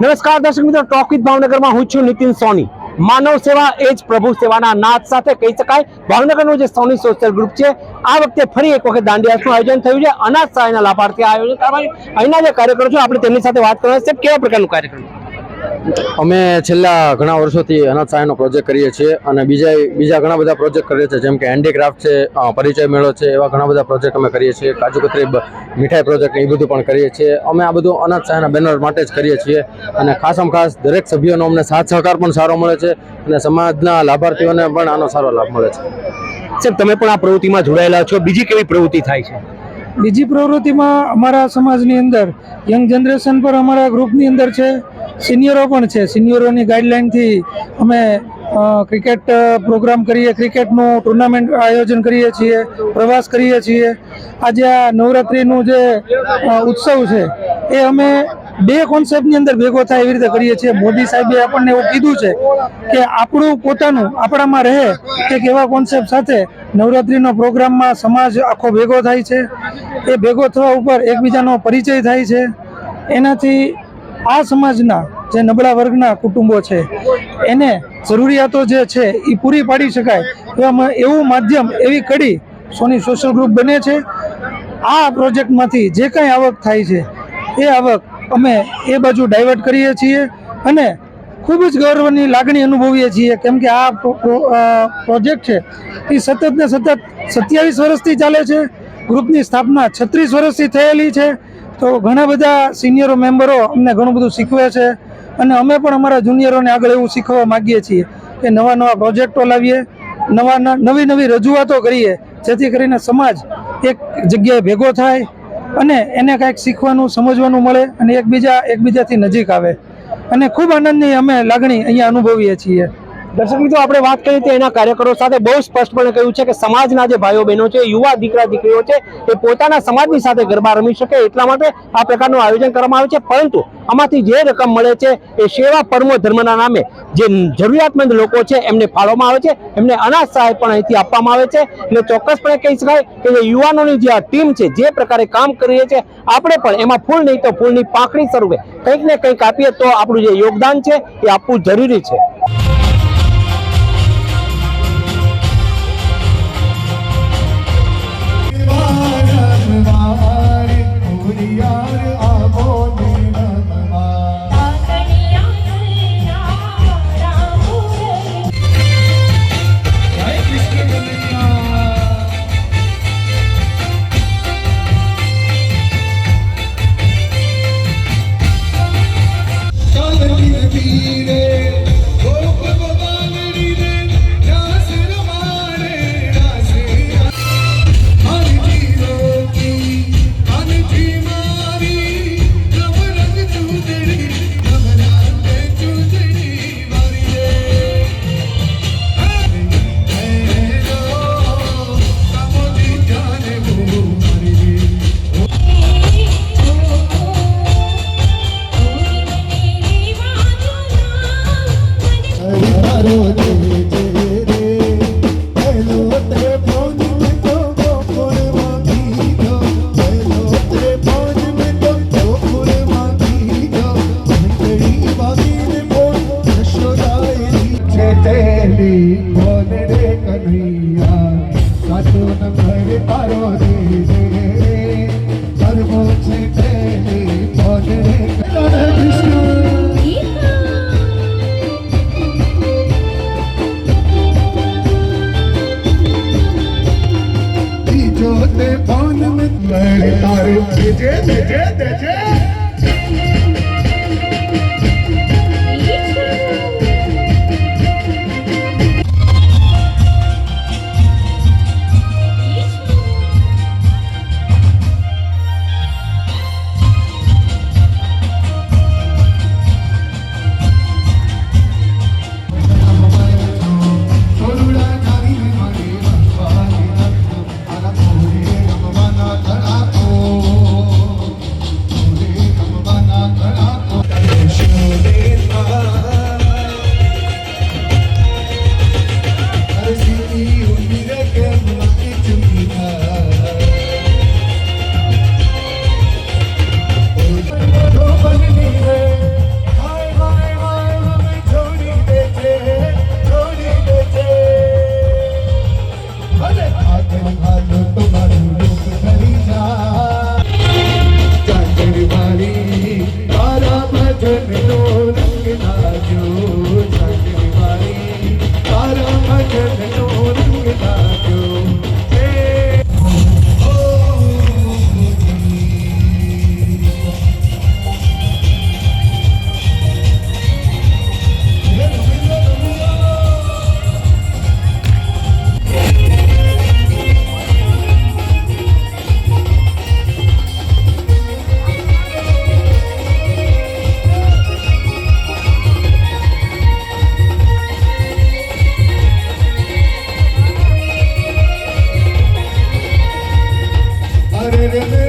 નમસ્કાર દર્શક મિત્રો, ટોક વિથ ભાવનગરમાં હું છું નીતિન સોની। માનવ સેવા એ જ પ્રભુ સેવાના નાદ સાથે કહી શકાય ભાવનગરનું જે સોની સોશિયલ ગ્રુપ છે આ વખતે ફરી એક વખત દાંડિયાનું આયોજન થયું છે। અનાજ સહાયના લાભાર્થી આયોજન કરવા અહીંના જે કાર્યકરો છે આપણે તેમની સાથે વાત કરવાના છે। કેવા પ્રકારનું કાર્યક્રમ? અમે છેલ્લા ઘણા વર્ષોથી અનાજ સહાયનો પ્રોજેક્ટ કરીએ છીએ અને બીજા ઘણા બધા પ્રોજેક્ટ કરીએ છીએ, જેમ કે હેન્ડીક્રાફ્ટ છે, પરિચય મેળો છે, એવા ઘણા બધા પ્રોજેક્ટ અમે કરીએ છીએ। કાજુ કતરી મીઠાઈ પ્રોજેક્ટ એ બધું પણ કરીએ છીએ। અમે આ બધું અનાજ સહાયના બેનર માટે જ કરીએ છીએ અને ખાસમાં ખાસ દરેક સભ્યોનો અમને સાથ સહકાર પણ સારો મળે છે અને સમાજના લાભાર્થીઓને પણ આનો સારો લાભ મળે છે। સાહેબ, તમે પણ આ પ્રવૃત્તિમાં જોડાયેલા છો, બીજી કેવી પ્રવૃત્તિ થાય છે? બીજી પ્રવૃત્તિમાં અમારા સમાજની અંદર યંગ જનરેશન પર અમારા ગ્રુપની અંદર છે, સિનિયરો પણ છે। સિનિયરોની ગાઈડલાઇનથી અમે ક્રિકેટ પ્રોગ્રામ કરીએ, ક્રિકેટનું ટુર્નામેન્ટ આયોજન કરીએ છીએ, પ્રવાસ કરીએ છીએ। આજે આ નવરાત્રિનું જે ઉત્સવ છે એ અમે બે કોન્સેપ્ટની અંદર ભેગો થાય એવી રીતે કરીએ છીએ। મોદી સાહેબે આપણને એવું કીધું છે કે આપણું પોતાનું આપણામાં રહે એક એવા કોન્સેપ્ટ સાથે નવરાત્રિનો પ્રોગ્રામમાં સમાજ આખો ભેગો થાય છે। એ ભેગો થવા ઉપર એકબીજાનો પરિચય થાય છે। એનાથી આ સમાજના જે નબળા વર્ગના કુટુંબો છે એને જરૂરિયાતો જે છે એ પૂરી પાડી શકાય એવું માધ્યમ, એવી કડી સોની સોશિયલ ગ્રુપ બને છે। આ પ્રોજેક્ટમાંથી જે કાંઈ આવક થાય છે એ આવક અમે એ બાજુ ડાયવર્ટ કરીએ છીએ અને ખૂબ જ ગૌરવની લાગણી અનુભવીએ છીએ, કેમ કે આ પ્રોજેક્ટ છે એ સતત ને સતત 27 વર્ષથી ચાલે છે। ગ્રુપની સ્થાપના 36 વર્ષથી થયેલી છે। તો ઘણા બધા સિનિયરો મેમ્બરો અમને ઘણું બધું શીખવે છે અને અમે પણ અમારા જુનિયરોને આગળ એવું શીખવવા માગીએ છીએ કે નવા નવા પ્રોજેક્ટો લાવીએ, નવી રજૂઆતો કરીએ, જેથી કરીને સમાજ એક જગ્યાએ ભેગો થાય અને એને કાંઈક શીખવાનું, સમજવાનું મળે અને એકબીજાથી નજીક આવે અને ખૂબ આનંદની અમે લાગણી અહીંયા અનુભવીએ છીએ। દર્શક મિત્રો, આપણે વાત કરી તો એના કાર્યકરો સાથે બહુ સ્પષ્ટપણે કહ્યું છે કે સમાજના જે ભાઈઓ બહેનો છે, યુવા દીકરા દીકરીઓ છે, એ પોતાના સમાજની સાથે ગરબા રમી શકે એટલા માટે આ પ્રકારનું આયોજન કરવામાં આવે છે। પરંતુ આમાંથી જે રકમ મળે છે એ સેવા પરમો ધર્મના નામે જે જરૂરિયાતમંદ લોકો છે એમને ફાળવવામાં આવે છે, એમને અનાજ સહાય પણ અહીંથી આપવામાં આવે છે। એટલે ચોક્કસપણે કહી શકાય કે જે યુવાનોની જે આ ટીમ છે જે પ્રકારે કામ કરી રહી છે, આપણે પણ એમાં ફૂલ નહીં તો ફૂલની પાંખડી સ્વરૂપે કંઈક ને કંઈક આપીએ તો આપણું જે યોગદાન છે એ આપવું જરૂરી છે। રે રે